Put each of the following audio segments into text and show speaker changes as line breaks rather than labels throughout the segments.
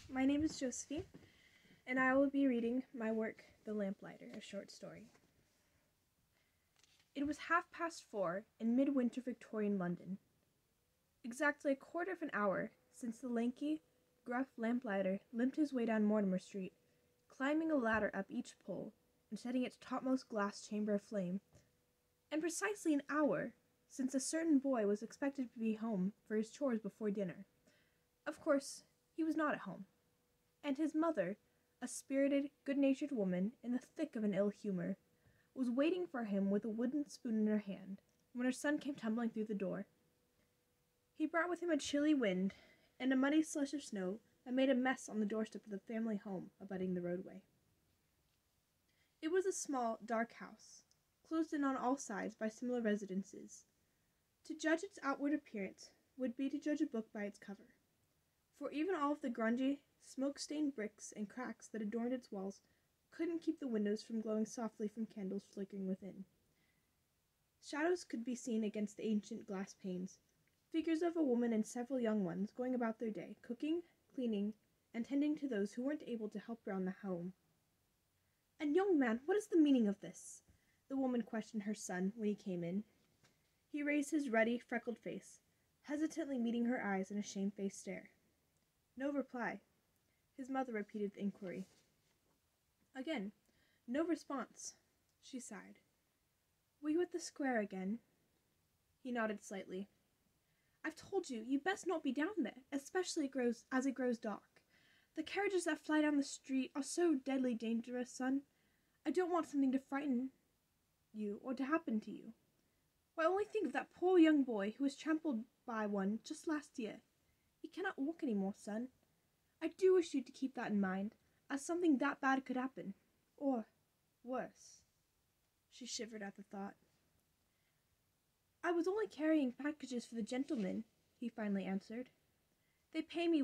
My name is Josephine, and I will be reading my work, The Lamplighter, a short story. It was 4:30 in midwinter Victorian London. Exactly a quarter of an hour since the lanky, gruff lamplighter limped his way down Mortimer Street, climbing a ladder up each pole and setting its topmost glass chamber aflame, and precisely an hour since a certain boy was expected to be home for his chores before dinner. Of course, he was not at home, and his mother, a spirited, good-natured woman in the thick of an ill humor, was waiting for him with a wooden spoon in her hand when her son came tumbling through the door. He brought with him a chilly wind and a muddy slush of snow that made a mess on the doorstep of the family home abutting the roadway. It was a small, dark house, closed in on all sides by similar residences. To judge its outward appearance would be to judge a book by its cover, for even all of the grungy, smoke-stained bricks and cracks that adorned its walls couldn't keep the windows from glowing softly from candles flickering within. Shadows could be seen against the ancient glass panes, figures of a woman and several young ones going about their day, cooking, cleaning, and tending to those who weren't able to help around the home. "And young man, what is the meaning of this?" the woman questioned her son when he came in. He raised his ruddy, freckled face, hesitantly meeting her eyes in a shamefaced stare. No reply. His mother repeated the inquiry. Again, no response. She sighed. "Were you at the square again?" He nodded slightly. "I've told you, you best not be down there, especially as it grows dark. The carriages that fly down the street are so deadly dangerous, son. I don't want something to frighten you or to happen to you. Why, only think of that poor young boy who was trampled by one just last year. He cannot walk any more, son. I do wish you to keep that in mind, as something that bad could happen. Or worse." She shivered at the thought. "I was only carrying packages for the gentlemen," he finally answered. "They pay me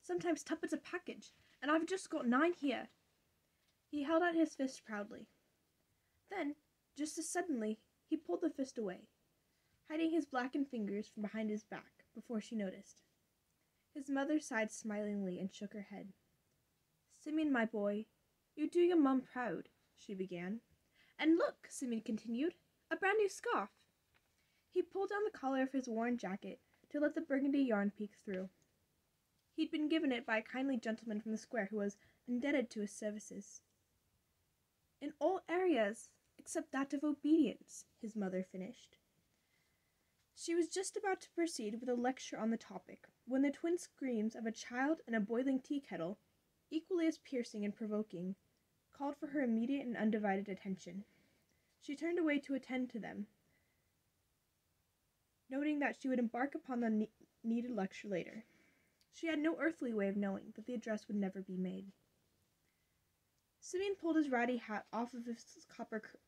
sometimes tuppence a package, and I've just got 9 here." He held out his fist proudly. Then, just as suddenly, he pulled the fist away, hiding his blackened fingers from behind his back before she noticed. His mother sighed smilingly and shook her head. "Simeon, my boy, you do your mum proud," she began. "And look," Simeon continued, "a brand new scarf." He pulled down the collar of his worn jacket to let the burgundy yarn peek through. He'd been given it by a kindly gentleman from the square who was indebted to his services. "In all areas except that of obedience," his mother finished. She was just about to proceed with a lecture on the topic when the twin screams of a child and a boiling tea kettle, equally as piercing and provoking, called for her immediate and undivided attention. She turned away to attend to them, noting that she would embark upon the needed lecture later. She had no earthly way of knowing that the address would never be made. Simeon pulled his ratty hat off of his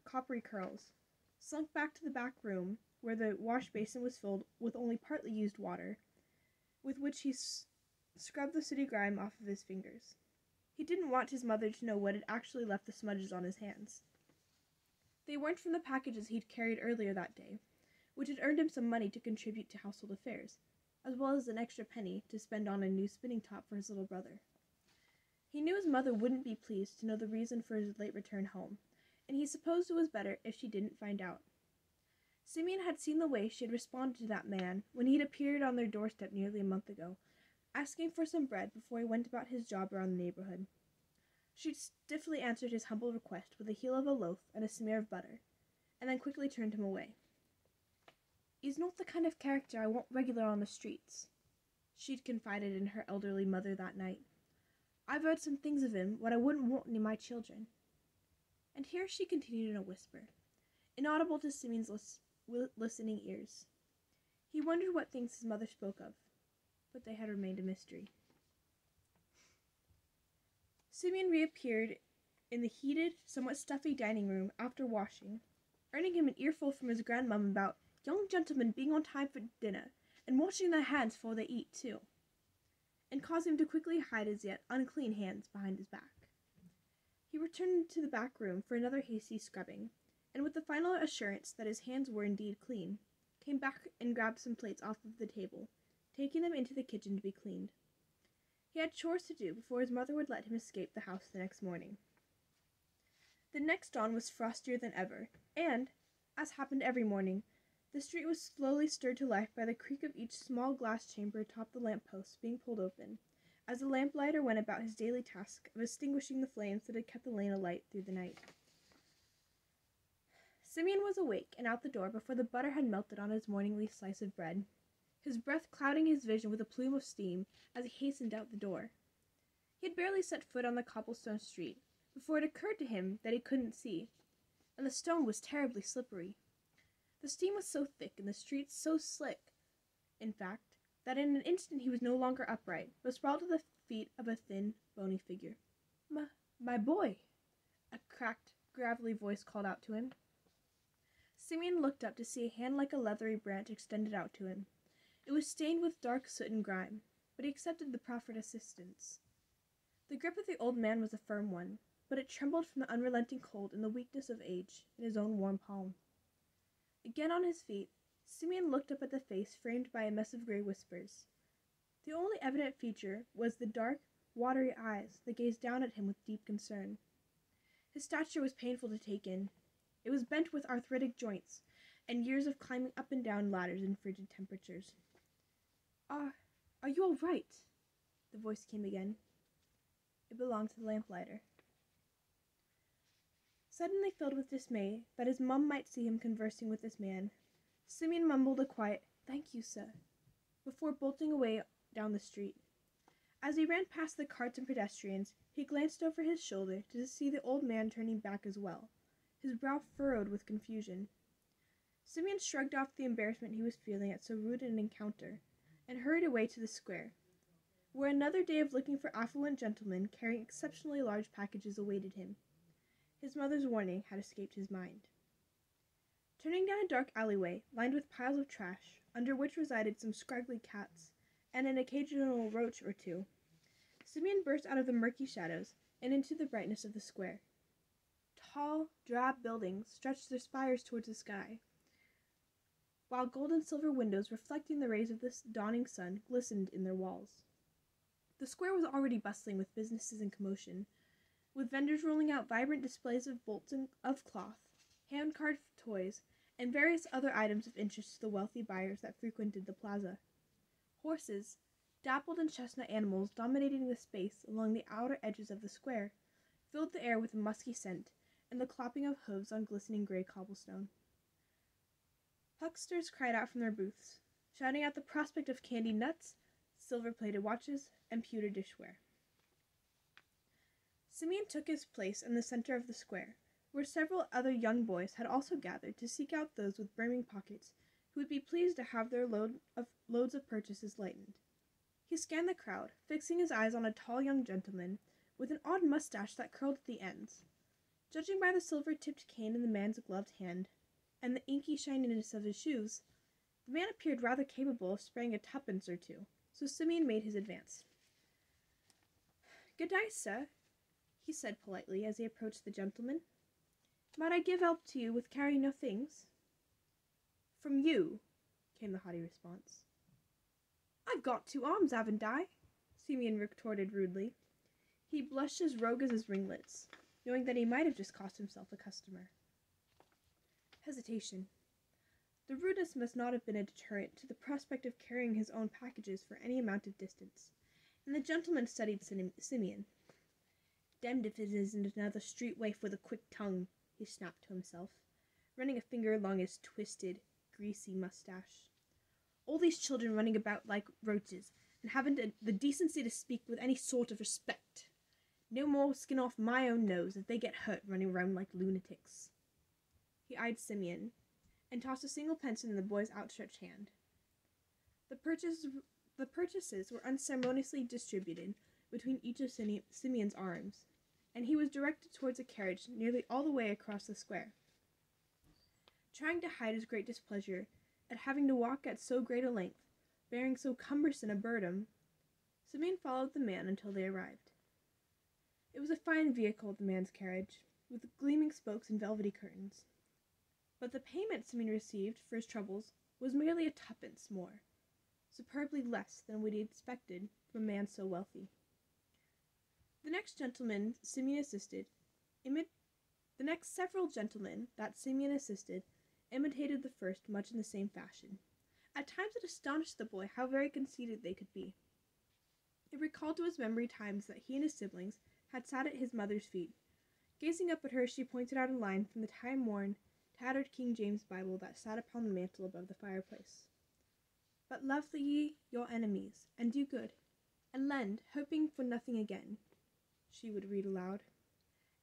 coppery curls, slunk back to the back room where the wash basin was filled with only partly used water, with which he scrubbed the sooty grime off of his fingers. He didn't want his mother to know what had actually left the smudges on his hands. They weren't from the packages he'd carried earlier that day, which had earned him some money to contribute to household affairs, as well as an extra penny to spend on a new spinning top for his little brother. He knew his mother wouldn't be pleased to know the reason for his late return home, and he supposed it was better if she didn't find out. Simeon had seen the way she had responded to that man when he'd appeared on their doorstep nearly a month ago, asking for some bread before he went about his job around the neighborhood. She'd stiffly answered his humble request with a heel of a loaf and a smear of butter, and then quickly turned him away. "He's not the kind of character I want regular on the streets," she'd confided in her elderly mother that night. "I've heard some things of him what I wouldn't want near my children." And here she continued in a whisper, inaudible to Simeon's listening ears. He wondered what things his mother spoke of, but they had remained a mystery. Simeon reappeared in the heated, somewhat stuffy dining room after washing, earning him an earful from his grandmum about young gentlemen being on time for dinner and washing their hands before they eat, too, and causing him to quickly hide his yet unclean hands behind his back. He returned to the back room for another hasty scrubbing, and with the final assurance that his hands were indeed clean, came back and grabbed some plates off of the table, taking them into the kitchen to be cleaned. He had chores to do before his mother would let him escape the house the next morning. The next dawn was frostier than ever, and, as happened every morning, the street was slowly stirred to life by the creak of each small glass chamber atop the lamp-posts being pulled open, as the lamplighter went about his daily task of extinguishing the flames that had kept the lane alight through the night. Simeon was awake and out the door before the butter had melted on his morningly slice of bread, his breath clouding his vision with a plume of steam as he hastened out the door. He had barely set foot on the cobblestone street before it occurred to him that he couldn't see, and the stone was terribly slippery. The steam was so thick and the streets so slick, in fact, that in an instant he was no longer upright, but sprawled at the feet of a thin, bony figure. My boy," a cracked, gravelly voice called out to him. Simeon looked up to see a hand like a leathery branch extended out to him. It was stained with dark soot and grime, but he accepted the proffered assistance. The grip of the old man was a firm one, but it trembled from the unrelenting cold and the weakness of age in his own warm palm. Again on his feet, Simeon looked up at the face framed by a mess of gray whiskers. The only evident feature was the dark, watery eyes that gazed down at him with deep concern. His stature was painful to take in. It was bent with arthritic joints and years of climbing up and down ladders in frigid temperatures. Are you all right?" The voice came again. It belonged to the lamplighter. Suddenly filled with dismay that his mum might see him conversing with this man, Simeon mumbled a quiet, "Thank you, sir," before bolting away down the street. As he ran past the carts and pedestrians, he glanced over his shoulder to see the old man turning back as well, his brow furrowed with confusion. Simeon shrugged off the embarrassment he was feeling at so rude an encounter, and hurried away to the square, where another day of looking for affluent gentlemen carrying exceptionally large packages awaited him. His mother's warning had escaped his mind. Turning down a dark alleyway, lined with piles of trash, under which resided some scraggly cats, and an occasional roach or two, Simeon burst out of the murky shadows and into the brightness of the square. Tall, drab buildings stretched their spires towards the sky, while gold and silver windows reflecting the rays of the dawning sun glistened in their walls. The square was already bustling with businesses in commotion, with vendors rolling out vibrant displays of bolts of cloth, hand-carved toys, and various other items of interest to the wealthy buyers that frequented the plaza. Horses, dappled and chestnut animals dominating the space along the outer edges of the square, filled the air with a musky scent and the clopping of hooves on glistening gray cobblestone. Hucksters cried out from their booths, shouting out the prospect of candied nuts, silver-plated watches, and pewter dishware. Simeon took his place in the center of the square, where several other young boys had also gathered to seek out those with brimming pockets who would be pleased to have their loads of purchases lightened. He scanned the crowd, fixing his eyes on a tall young gentleman with an odd mustache that curled at the ends. Judging by the silver-tipped cane in the man's gloved hand, and the inky shininess of his shoes, the man appeared rather capable of sparing a tuppence or two, so Simeon made his advance. "Good night, sir," he said politely as he approached the gentleman. "Might I give help to you with carrying your things?" "From you," came the haughty response. "I've got 2 arms, haven't I?" Simeon retorted rudely. He blushed as rogue as his ringlets, knowing that he might have just cost himself a customer. Hesitation. The rudeness must not have been a deterrent to the prospect of carrying his own packages for any amount of distance, and the gentleman studied Simeon. "Demned if it isn't another street waif with a quick tongue," he snapped to himself, running a finger along his twisted, greasy mustache. "All these children running about like roaches, and haven't the decency to speak with any sort of respect. No more skin off my own nose if they get hurt running around like lunatics." He eyed Simeon, and tossed a single pence in the boy's outstretched hand. The purchases were unceremoniously distributed between each of Simeon's arms, and he was directed towards a carriage nearly all the way across the square. Trying to hide his great displeasure at having to walk at so great a length, bearing so cumbersome a burden, Simeon followed the man until they arrived. It was a fine vehicle, the man's carriage, with gleaming spokes and velvety curtains. But the payment Simeon received for his troubles was merely a tuppence more, superbly less than what he expected from a man so wealthy. The next gentleman Simeon assisted, the next several gentlemen that Simeon assisted, imitated the first much in the same fashion. At times it astonished the boy how very conceited they could be. It recalled to his memory times that he and his siblings had sat at his mother's feet. Gazing up at her, she pointed out a line from the time-worn, tattered King James Bible that sat upon the mantel above the fireplace. "But love ye your enemies, and do good, and lend, hoping for nothing again," she would read aloud.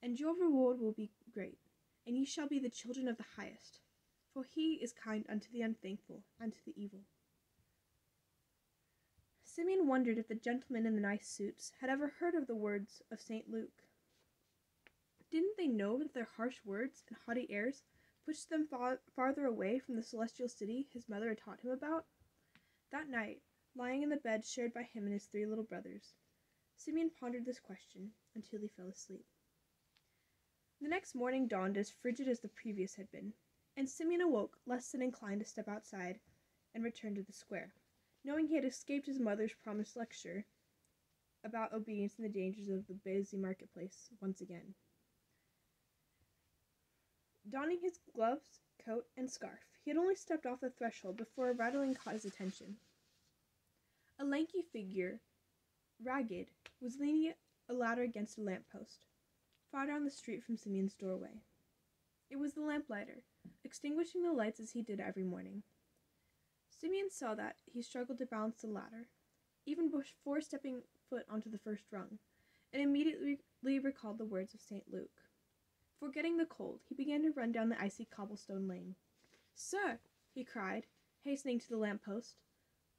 "And your reward will be great, and ye shall be the children of the highest, for he is kind unto the unthankful and to the evil." Simeon wondered if the gentlemen in the nice suits had ever heard of the words of St. Luke. Didn't they know that their harsh words and haughty airs pushed them farther away from the celestial city his mother had taught him about? That night, lying in the bed shared by him and his 3 little brothers, Simeon pondered this question until he fell asleep. The next morning dawned as frigid as the previous had been, and Simeon awoke less than inclined to step outside and return to the square, knowing he had escaped his mother's promised lecture about obedience and the dangers of the busy marketplace once again. Donning his gloves, coat, and scarf, he had only stepped off the threshold before a rattling caught his attention. A lanky figure, ragged, was leaning a ladder against a lamp-post, far down the street from Simeon's doorway. It was the lamplighter, extinguishing the lights as he did every morning. Simeon saw that he struggled to balance the ladder, even before stepping foot onto the first rung, and immediately recalled the words of St. Luke. Forgetting the cold, he began to run down the icy cobblestone lane. "Sir!" he cried, hastening to the lamp-post.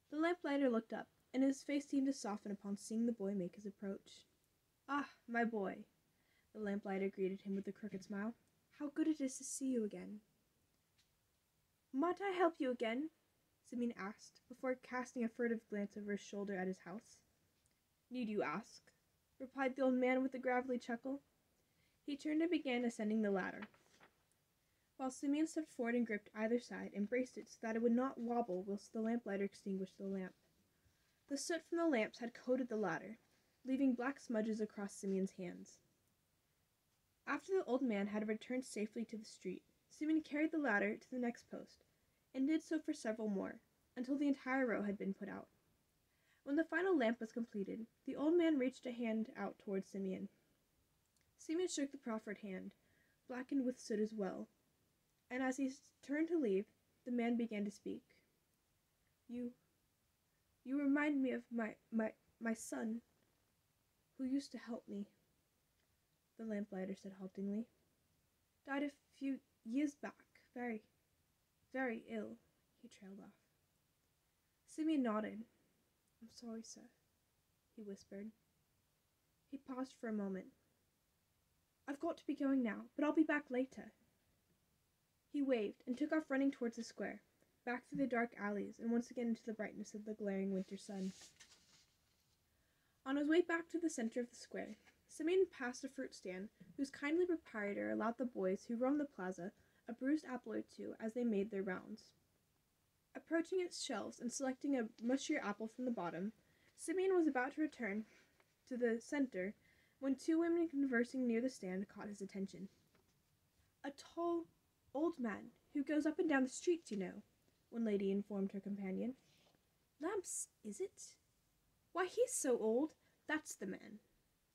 The lamplighter looked up, and his face seemed to soften upon seeing the boy make his approach. "Ah, my boy," the lamplighter greeted him with a crooked smile. "How good it is to see you again." "Might I help you again?" Simeon asked, before casting a furtive glance over his shoulder at his house. "Need you ask?" replied the old man with a gravelly chuckle. He turned and began ascending the ladder, while Simeon stepped forward and gripped either side and braced it so that it would not wobble whilst the lamplighter extinguished the lamp. The soot from the lamps had coated the ladder, leaving black smudges across Simeon's hands. After the old man had returned safely to the street, Simeon carried the ladder to the next post, and did so for several more, until the entire row had been put out. When the final lamp was completed, the old man reached a hand out towards Simeon. Simeon shook the proffered hand, blackened with soot as well, and as he turned to leave, the man began to speak. You remind me of my son, who used to help me," the lamplighter said haltingly. "Died a few years back, very, very ill," he trailed off. Simeon nodded. "I'm sorry, sir," he whispered. He paused for a moment. "I've got to be going now, but I'll be back later." He waved and took off running towards the square, back through the dark alleys and once again into the brightness of the glaring winter sun. On his way back to the center of the square, Simeon passed a fruit stand whose kindly proprietor allowed the boys who roamed the plaza a bruised apple or two as they made their rounds. Approaching its shelves and selecting a mushier apple from the bottom, Simeon was about to return to the center when 2 women conversing near the stand caught his attention. "A tall, old man who goes up and down the streets, you know," one lady informed her companion. "Lamps, is it? Why, he's so old. That's the man,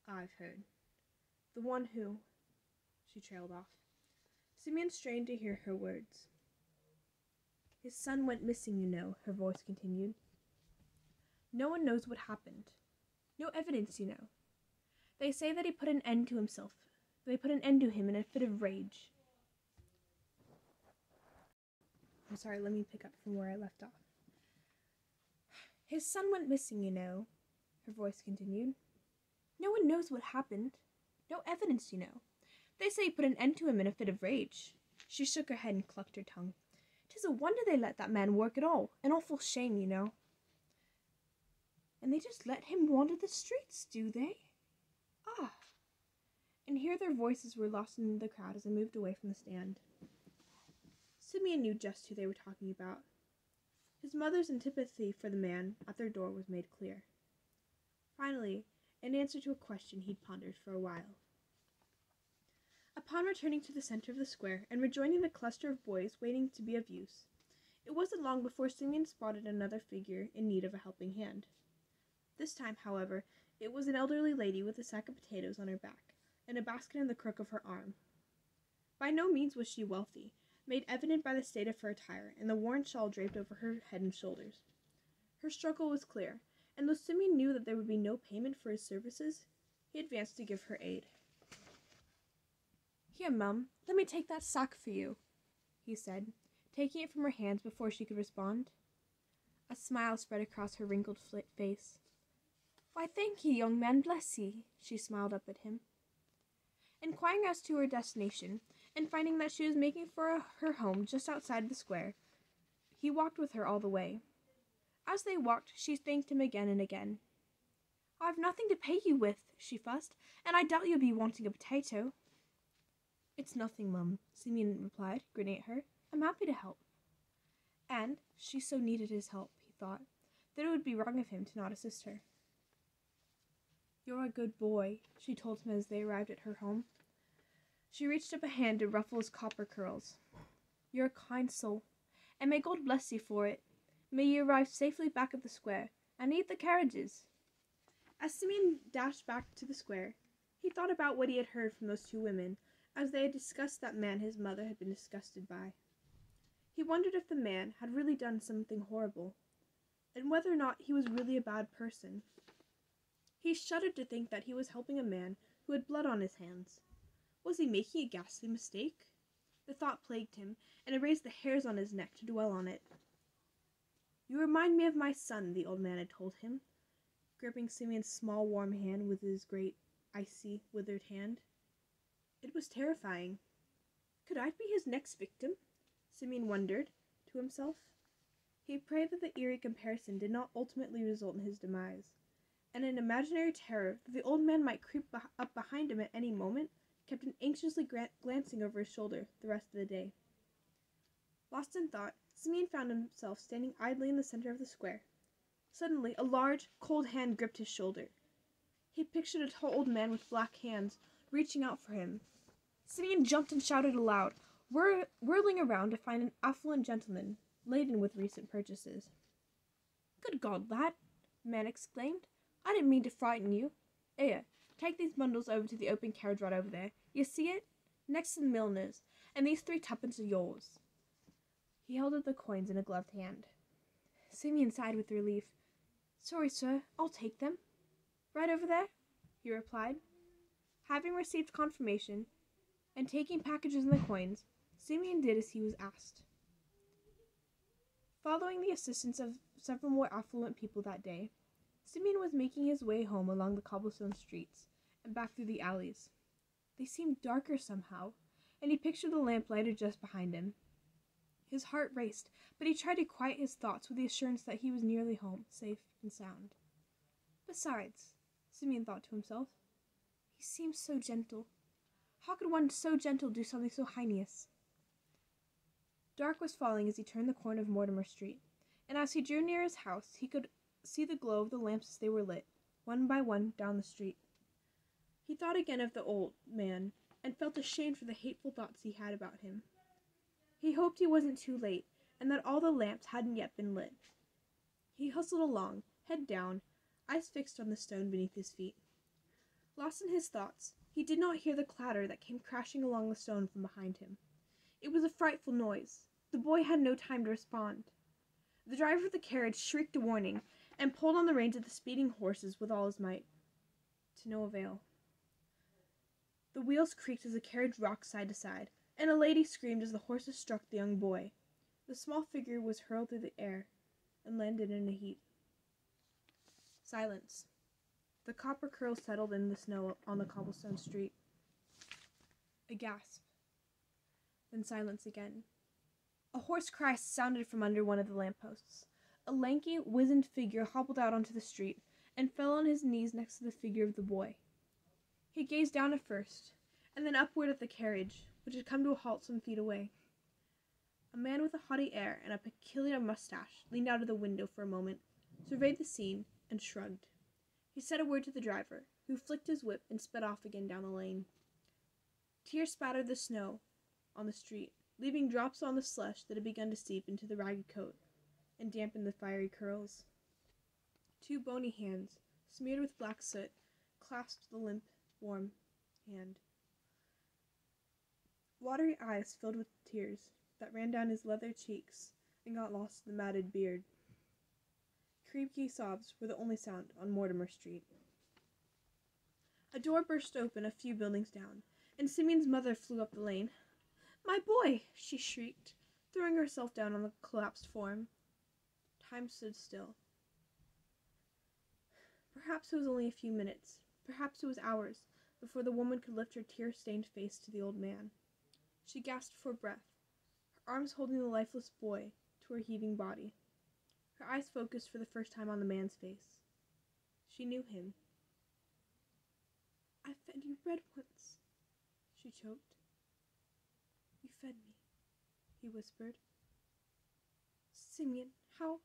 I've heard. The one who—" She trailed off. Simeon strained to hear her words. "His son went missing, you know," her voice continued. "No one knows what happened. No evidence, you know. They say that he put an end to himself. They put an end to him in a fit of rage." I'm sorry, let me pick up from where I left off. "His son went missing, you know," her voice continued. "No one knows what happened. No evidence, you know. They say he put an end to him in a fit of rage." She shook her head and clucked her tongue. "'Tis a wonder they let that man work at all. An awful shame, you know." "And they just let him wander the streets, do they? Ah!" And here their voices were lost in the crowd as I moved away from the stand. Simeon knew just who they were talking about. His mother's antipathy for the man at their door was made clear. Finally, in answer to a question he'd pondered for a while. Upon returning to the center of the square and rejoining the cluster of boys waiting to be of use, it wasn't long before Simeon spotted another figure in need of a helping hand. This time, however, it was an elderly lady with a sack of potatoes on her back and a basket in the crook of her arm. By no means was she wealthy, made evident by the state of her attire and the worn shawl draped over her head and shoulders. Her struggle was clear, and though Simeon knew that there would be no payment for his services, he advanced to give her aid. "Here, Mum, let me take that sack for you," he said, taking it from her hands before she could respond. A smile spread across her wrinkled face. "Why, thank ye, young man, bless ye," she smiled up at him. Inquiring as to her destination, and finding that she was making for her home just outside the square, he walked with her all the way. As they walked, she thanked him again and again. "I've nothing to pay you with," she fussed, "and I doubt you'll be wanting a potato." "It's nothing, Mum," Simeon replied, grinning at her. "I'm happy to help." And she so needed his help, he thought, that it would be wrong of him to not assist her. "You're a good boy," she told him as they arrived at her home. She reached up a hand to ruffle his copper curls. "You're a kind soul, and may God bless you for it. May you arrive safely back at the square, and eat the carriages." As Simeon dashed back to the square, he thought about what he had heard from those two women, as they had discussed that man his mother had been disgusted by. He wondered if the man had really done something horrible, and whether or not he was really a bad person. He shuddered to think that he was helping a man who had blood on his hands. Was he making a ghastly mistake? The thought plagued him, and it raised the hairs on his neck to dwell on it. "You remind me of my son," the old man had told him, gripping Simeon's small warm hand with his great, icy, withered hand. It was terrifying. Could I be his next victim? Simeon wondered to himself. He prayed that the eerie comparison did not ultimately result in his demise, and an imaginary terror that the old man might creep up behind him at any moment kept him anxiously glancing over his shoulder the rest of the day. Lost in thought, Simeon found himself standing idly in the center of the square. Suddenly, a large, cold hand gripped his shoulder. He pictured a tall old man with black hands reaching out for him. Simeon jumped and shouted aloud, whirling around to find an affluent gentleman, laden with recent purchases. "Good God, lad!" the man exclaimed. "I didn't mean to frighten you. Here, take these bundles over to the open carriage right over there. You see it? Next to the milliner's, and these 3 tuppence are yours." He held up the coins in a gloved hand. Simeon sighed with relief. "Sorry, sir, I'll take them." "Right over there?" he replied. Having received confirmation, and taking packages and the coins, Simeon did as he was asked. Following the assistance of several more affluent people that day, Simeon was making his way home along the cobblestone streets and back through the alleys. They seemed darker somehow, and he pictured the lamplighter just behind him. His heart raced, but he tried to quiet his thoughts with the assurance that he was nearly home, safe and sound. Besides, Simeon thought to himself, he seems so gentle. How could one so gentle do something so heinous? Dark was falling as he turned the corner of Mortimer Street, and as he drew near his house, he could see the glow of the lamps as they were lit, one by one, down the street. He thought again of the old man, and felt ashamed for the hateful thoughts he had about him. He hoped he wasn't too late, and that all the lamps hadn't yet been lit. He hustled along, head down, eyes fixed on the stone beneath his feet. Lost in his thoughts, he did not hear the clatter that came crashing along the stone from behind him. It was a frightful noise. The boy had no time to respond. The driver of the carriage shrieked a warning, and pulled on the reins of the speeding horses with all his might. To no avail. The wheels creaked as the carriage rocked side to side, and a lady screamed as the horses struck the young boy. The small figure was hurled through the air, and landed in a heap. Silence. The copper curls settled in the snow on the cobblestone street. A gasp. Then silence again. A hoarse cry sounded from under one of the lampposts. A lanky, wizened figure hobbled out onto the street, and fell on his knees next to the figure of the boy. He gazed down at first, and then upward at the carriage, which had come to a halt some feet away. A man with a haughty air and a peculiar mustache leaned out of the window for a moment, surveyed the scene, and shrugged. He said a word to the driver, who flicked his whip and sped off again down the lane. Tears spattered the snow on the street, leaving drops on the slush that had begun to seep into the ragged coat and dampen the fiery curls. Two bony hands, smeared with black soot, clasped the limp, warm hand. Watery eyes filled with tears that ran down his leather cheeks and got lost in the matted beard. Creaky sobs were the only sound on Mortimer Street. A door burst open a few buildings down, and Simeon's mother flew up the lane. "My boy!" she shrieked, throwing herself down on the collapsed form. Time stood still. Perhaps it was only a few minutes, perhaps it was hours, before the woman could lift her tear-stained face to the old man. She gasped for breath, her arms holding the lifeless boy to her heaving body. Her eyes focused for the first time on the man's face. She knew him. "I fed you bread once," she choked. "You fed me," he whispered. "Simeon, how,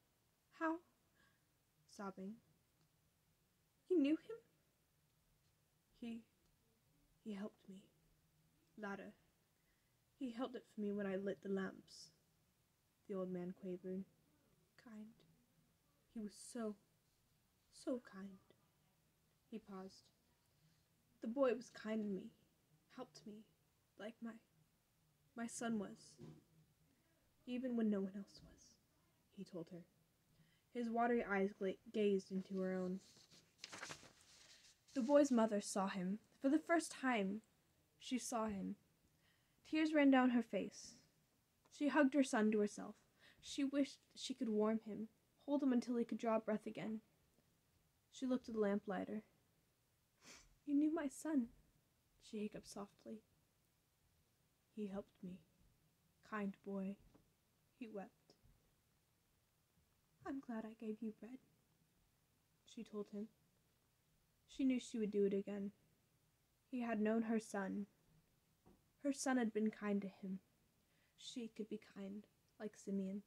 sobbing. "You knew him?" He helped me. Ladder. He held it for me when I lit the lamps," the old man quavered. "Kind. He was so kind." He paused. "The boy was kind to me, helped me, like my son was. Even when no one else was," he told her. His watery eyes gazed into her own. The boy's mother saw him. For the first time, she saw him. Tears ran down her face. She hugged her son to herself. She wished she could warm him, hold him until he could draw breath again. She looked at the lamplighter. "You knew my son," she hiccuped softly. "He helped me. Kind boy." He wept. "I'm glad I gave you bread," she told him. She knew she would do it again. He had known her son. Her son had been kind to him. She could be kind, like Simeon.